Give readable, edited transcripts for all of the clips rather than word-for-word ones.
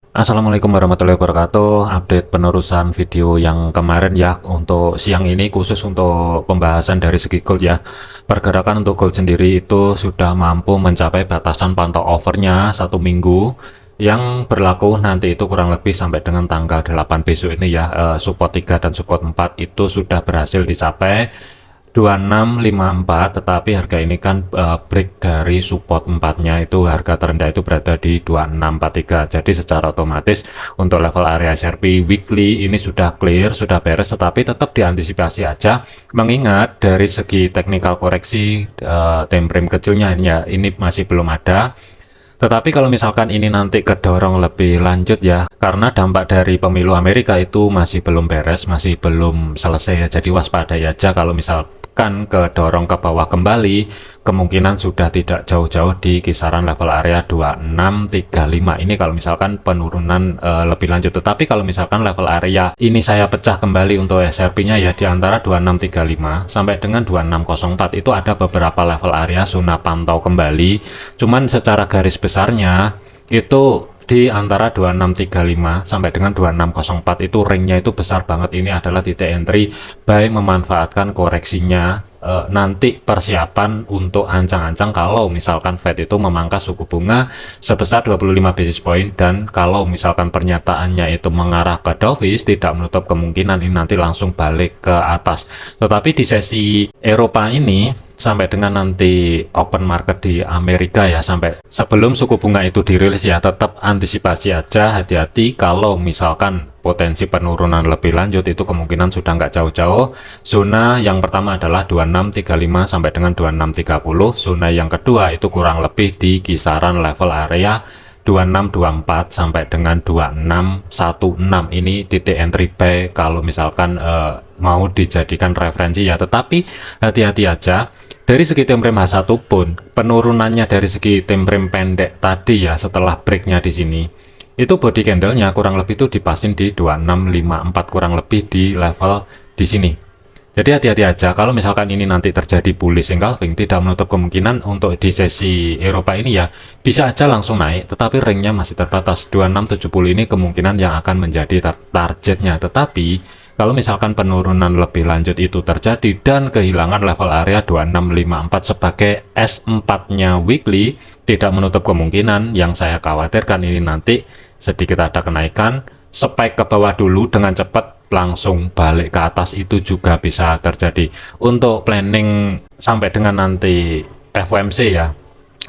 Assalamualaikum warahmatullahi wabarakatuh. Update penerusan video yang kemarin ya. Untuk siang ini khusus untuk pembahasan dari segi gold ya. Pergerakan untuk gold sendiri itu sudah mampu mencapai batasan pantau overnya 1 minggu yang berlaku nanti itu kurang lebih sampai dengan tanggal 8 besok ini ya. Support 3 dan support 4 itu sudah berhasil dicapai 2654, tetapi harga ini kan break dari support 4-nya, itu harga terendah itu berada di 2643. Jadi secara otomatis untuk level area SRP weekly ini sudah clear, sudah beres, tetapi tetap diantisipasi aja mengingat dari segi teknikal koreksi time frame kecilnya ini masih belum ada. Tetapi kalau misalkan ini nanti kedorong lebih lanjut ya, karena dampak dari pemilu Amerika itu masih belum beres, masih belum selesai ya. Jadi waspadai aja kalau misalkan kedorong ke bawah kembali, kemungkinan sudah tidak jauh-jauh di kisaran level area 2635. Ini kalau misalkan penurunan lebih lanjut. Tetapi kalau misalkan level area ini saya pecah kembali untuk SRP-nya ya di antara 2635 sampai dengan 2604 itu ada beberapa level area zona pantau kembali. Cuman secara garis besarnya itu di antara 2635 sampai dengan 2604 itu ringnya itu besar banget. Ini adalah titik entry baik memanfaatkan koreksinya nanti persiapan untuk ancang-ancang kalau misalkan Fed itu memangkas suku bunga sebesar 25 basis point, dan kalau misalkan pernyataannya itu mengarah ke dovish tidak menutup kemungkinan ini nanti langsung balik ke atas. Tetapi di sesi Eropa ini sampai dengan nanti open market di Amerika ya, sampai sebelum suku bunga itu dirilis ya, tetap antisipasi aja, hati-hati kalau misalkan potensi penurunan lebih lanjut itu kemungkinan sudah nggak jauh-jauh. Zona yang pertama adalah 2635 sampai dengan 2630. Zona yang kedua itu kurang lebih di kisaran level area 2624 sampai dengan 2616. Ini titik entry buy kalau misalkan mau dijadikan referensi ya. Tetapi hati-hati aja dari segi time frame H1 pun penurunannya dari segi time frame pendek tadi ya, setelah breaknya di sini itu body candlenya kurang lebih itu dipasin di 2654, kurang lebih di level di sini. Jadi hati-hati aja kalau misalkan ini nanti terjadi bullish engulfing, tidak menutup kemungkinan untuk di sesi Eropa ini ya bisa aja langsung naik, tetapi ringnya masih terbatas. 2670 ini kemungkinan yang akan menjadi targetnya. Tetapi kalau misalkan penurunan lebih lanjut itu terjadi dan kehilangan level area 2654 sebagai S4-nya weekly, tidak menutup kemungkinan yang saya khawatirkan ini nanti sedikit ada kenaikan, spike ke bawah dulu dengan cepat langsung balik ke atas, itu juga bisa terjadi. Untuk planning sampai dengan nanti FOMC ya,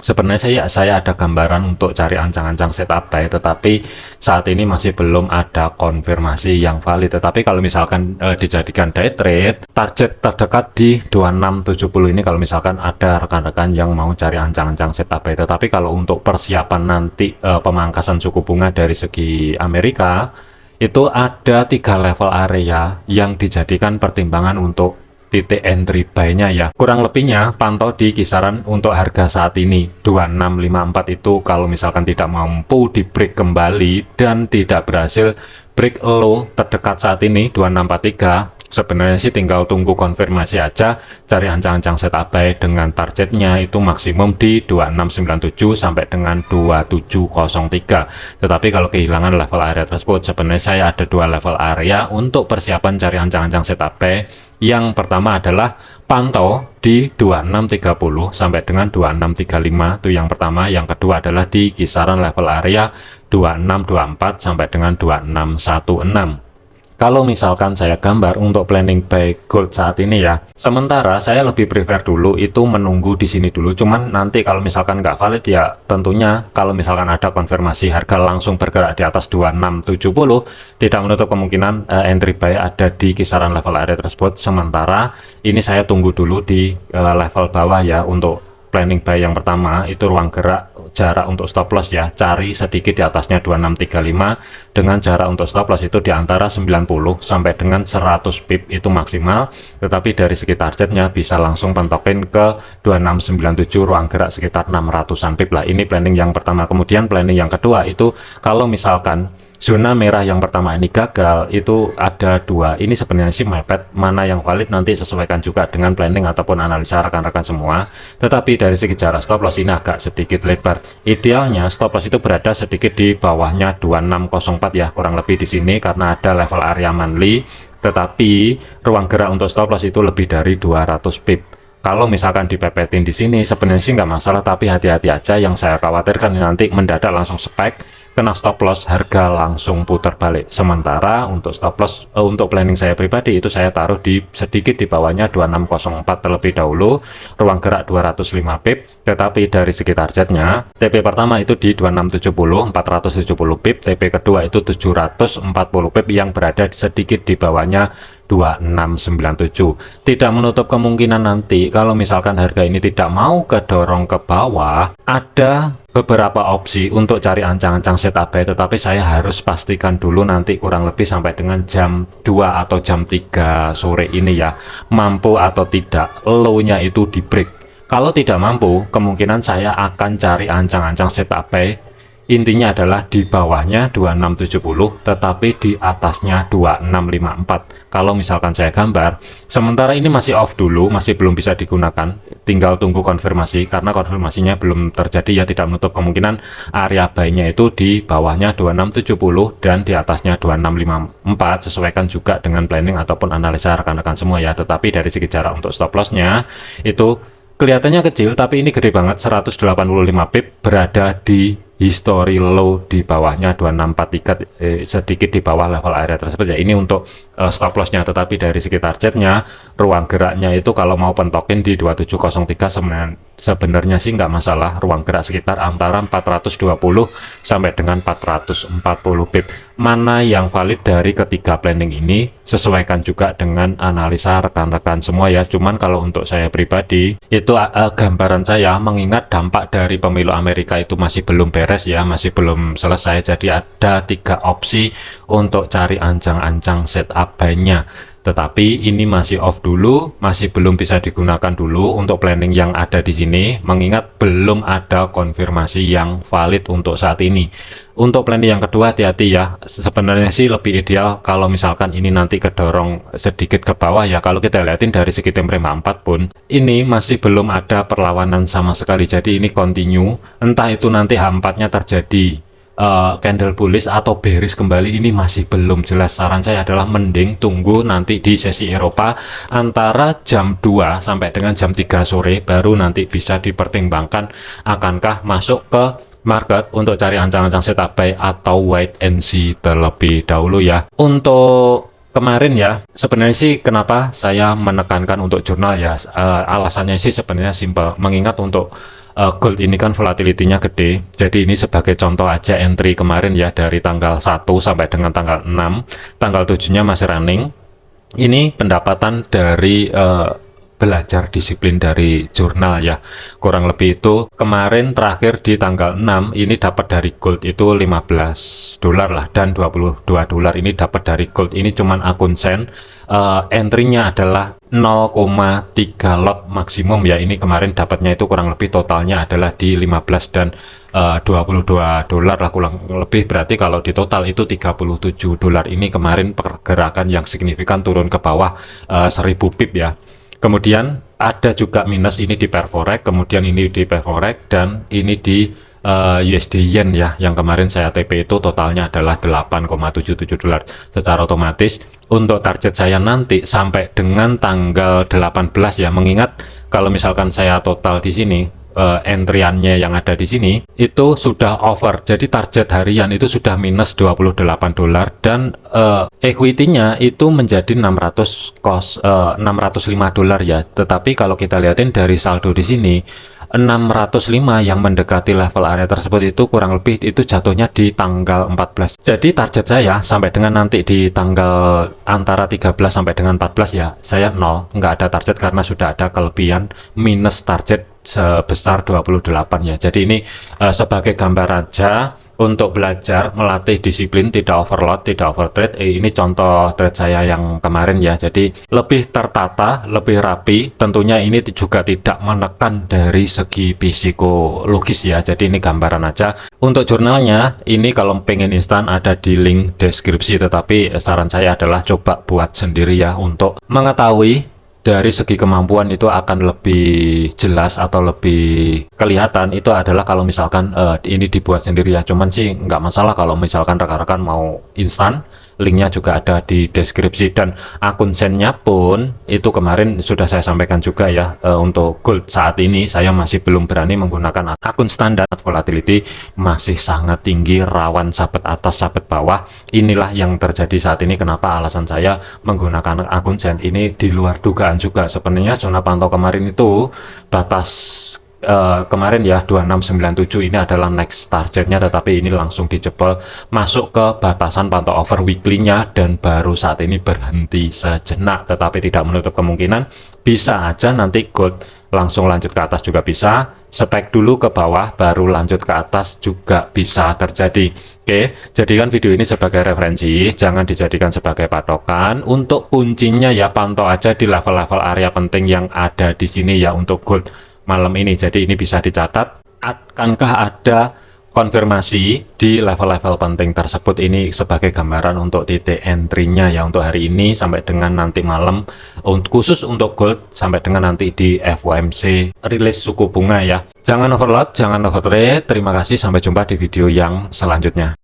sebenarnya saya ada gambaran untuk cari ancang-ancang setup buy, tetapi saat ini masih belum ada konfirmasi yang valid. Tetapi kalau misalkan dijadikan day trade, target terdekat di 2670 ini kalau misalkan ada rekan-rekan yang mau cari ancang-ancang setup buy. Tetapi kalau untuk persiapan nanti pemangkasan suku bunga dari segi Amerika, itu ada 3 level area yang dijadikan pertimbangan untuk titik entry buy-nya ya. Kurang lebihnya pantau di kisaran untuk harga saat ini 2654 itu kalau misalkan tidak mampu di break kembali dan tidak berhasil break low terdekat saat ini 2643, sebenarnya sih tinggal tunggu konfirmasi aja, cari ancang-ancang setup buy dengan targetnya itu maksimum di 2697 sampai dengan 2703. Tetapi kalau kehilangan level area tersebut, sebenarnya saya ada 2 level area untuk persiapan cari ancang-ancang setup buy. Yang pertama adalah pantau di 2630 sampai dengan 2635, itu yang pertama. Yang kedua adalah di kisaran level area 2624 sampai dengan 2616. Kalau misalkan saya gambar untuk planning buy gold saat ini ya, sementara saya lebih prefer dulu itu menunggu di sini dulu. Cuman nanti kalau misalkan nggak valid ya, tentunya kalau misalkan ada konfirmasi harga langsung bergerak di atas 2670, tidak menutup kemungkinan entry buy ada di kisaran level area tersebut. Sementara ini saya tunggu dulu di level bawah ya. Untuk planning buy yang pertama itu ruang gerak jarak untuk stop loss ya, cari sedikit di atasnya 2635 dengan jarak untuk stop loss itu di antara 90 sampai dengan 100 pip itu maksimal. Tetapi dari segi targetnya bisa langsung pentokin ke 2697, ruang gerak sekitar 600-an pip lah. Ini planning yang pertama. Kemudian planning yang kedua itu kalau misalkan zona merah yang pertama ini gagal, itu ada dua. Ini sebenarnya sih mepet, mana yang valid nanti sesuaikan juga dengan planning ataupun analisa rekan-rekan semua. Tetapi dari segi jarak stop loss ini agak sedikit lebar. Idealnya stop loss itu berada sedikit di bawahnya 2604 ya, kurang lebih di sini karena ada level area monthly. Tetapi ruang gerak untuk stop loss itu lebih dari 200 pip. Kalau misalkan dipepetin di sini sebenarnya sih nggak masalah, tapi hati-hati aja. Yang saya khawatirkan nanti mendadak langsung spike, kena stop loss, harga langsung putar balik. Sementara untuk stop loss untuk planning saya pribadi itu saya taruh di sedikit di bawahnya 2604 terlebih dahulu, ruang gerak 205 pip. Tetapi dari segi targetnya, TP pertama itu di 2670 470 pip, TP kedua itu 740 pip yang berada sedikit di bawahnya 2697. Tidak menutup kemungkinan nanti kalau misalkan harga ini tidak mau kedorong ke bawah, ada beberapa opsi untuk cari ancang-ancang setup buy, tetapi saya harus pastikan dulu nanti kurang lebih sampai dengan jam 2 atau jam 3 sore ini ya, mampu atau tidak low-nya itu di break. Kalau tidak mampu, kemungkinan saya akan cari ancang-ancang setup buy. Intinya adalah di bawahnya 2670 tetapi di atasnya 2654. Kalau misalkan saya gambar, sementara ini masih off dulu, masih belum bisa digunakan, tinggal tunggu konfirmasi karena konfirmasinya belum terjadi ya. Tidak menutup kemungkinan area buy-nya itu di bawahnya 2670 dan di atasnya 2654. Sesuaikan juga dengan planning ataupun analisa rekan-rekan semua ya. Tetapi dari segi jarak untuk stop loss-nya itu kelihatannya kecil, tapi ini gede banget, 185 pip, berada di history low di bawahnya 2643, sedikit di bawah level area tersebut ya. Ini untuk stop lossnya, tetapi dari segi targetnya, ruang geraknya itu kalau mau pentokin di 2703 sebenarnya sih nggak masalah, ruang gerak sekitar antara 420 sampai dengan 440 pip. Mana yang valid dari ketiga planning ini sesuaikan juga dengan analisa rekan-rekan semua ya. Cuman kalau untuk saya pribadi itu gambaran saya mengingat dampak dari pemilu Amerika itu masih belum beres ya, masih belum selesai. Jadi ada 3 opsi untuk cari ancang-ancang setup buy-nya. Tetapi ini masih off dulu, masih belum bisa digunakan dulu untuk planning yang ada di sini, mengingat belum ada konfirmasi yang valid untuk saat ini. Untuk planning yang kedua hati-hati ya, sebenarnya sih lebih ideal kalau misalkan ini nanti kedorong sedikit ke bawah ya. Kalau kita lihatin dari segi time frame 4 pun, ini masih belum ada perlawanan sama sekali, jadi ini continue. Entah itu nanti H4-nya terjadi candle bullish atau bearish kembali, ini masih belum jelas. Saran saya adalah mending tunggu nanti di sesi Eropa antara jam 2 sampai dengan jam 3 sore, baru nanti bisa dipertimbangkan akankah masuk ke market untuk cari ancang-ancang setup buy atau wait and see terlebih dahulu ya. Untuk kemarin ya, sebenarnya sih kenapa saya menekankan untuk jurnal ya, alasannya sih sebenarnya simple, mengingat untuk gold ini kan volatility-nya gede. Jadi ini sebagai contoh aja entry kemarin ya, dari tanggal 1 sampai dengan tanggal 6, tanggal 7-nya masih running. Ini pendapatan dari belajar disiplin dari jurnal ya, kurang lebih itu kemarin terakhir di tanggal 6 ini dapat dari gold itu 15 dolar lah, dan 22 dolar ini dapat dari gold. Ini cuman akun sen, entry-nya adalah 0,3 lot maksimum ya. Ini kemarin dapatnya itu kurang lebih totalnya adalah di 15 dan 22 dolar lah kurang lebih, berarti kalau di total itu 37 dolar. Ini kemarin pergerakan yang signifikan turun ke bawah 1000 pip ya. Kemudian ada juga minus ini di Perforex, kemudian ini di Perforex, dan ini di USD Yen ya, yang kemarin saya TP itu totalnya adalah 8,77 dolar. Secara otomatis untuk target saya nanti sampai dengan tanggal 18 ya, mengingat kalau misalkan saya total di sini entryannya yang ada di sini itu sudah over, jadi target harian itu sudah minus 28 dolar, dan equity-nya itu menjadi 605 dolar ya. Tetapi kalau kita lihatin dari saldo di sini 605 yang mendekati level area tersebut itu kurang lebih itu jatuhnya di tanggal 14. Jadi target saya sampai dengan nanti di tanggal antara 13 sampai dengan 14 ya, saya nol, nggak ada target karena sudah ada kelebihan minus target sebesar 28 ya. Jadi ini sebagai gambar aja untuk belajar melatih disiplin, tidak overload, tidak overtrade. Ini contoh trade saya yang kemarin ya, jadi lebih tertata, lebih rapi. Tentunya ini juga tidak menekan dari segi psikologis ya, jadi ini gambaran aja. Untuk jurnalnya ini kalau pengen instan ada di link deskripsi, tetapi saran saya adalah coba buat sendiri ya, untuk mengetahui dari segi kemampuan itu akan lebih jelas atau lebih kelihatan. Itu adalah kalau misalkan ini dibuat sendiri ya, cuman sih nggak masalah kalau misalkan rekan-rekan mau instan, linknya juga ada di deskripsi. Dan akun sennya pun itu kemarin sudah saya sampaikan juga ya, untuk gold saat ini saya masih belum berani menggunakan akun standar. Volatility masih sangat tinggi, rawan sabet atas sabet bawah. Inilah yang terjadi saat ini, kenapa alasan saya menggunakan akun sen ini di luar dugaan juga. Sebenarnya zona pantau kemarin itu batas kemarin ya 2697 ini adalah next targetnya, tetapi ini langsung dijebol masuk ke batasan pantau over weekly-nya dan baru saat ini berhenti sejenak. Tetapi tidak menutup kemungkinan bisa aja nanti gold langsung lanjut ke atas juga bisa, spek dulu ke bawah baru lanjut ke atas juga bisa terjadi. Oke, jadikan video ini sebagai referensi, jangan dijadikan sebagai patokan. Untuk kuncinya ya pantau aja di level-level area penting yang ada di sini ya untuk gold malam ini. Jadi ini bisa dicatat, akankah ada konfirmasi di level-level penting tersebut. Ini sebagai gambaran untuk titik entry-nya ya untuk hari ini sampai dengan nanti malam, khusus untuk gold sampai dengan nanti di FOMC rilis suku bunga ya. Jangan overload, jangan overtrade. Terima kasih, sampai jumpa di video yang selanjutnya.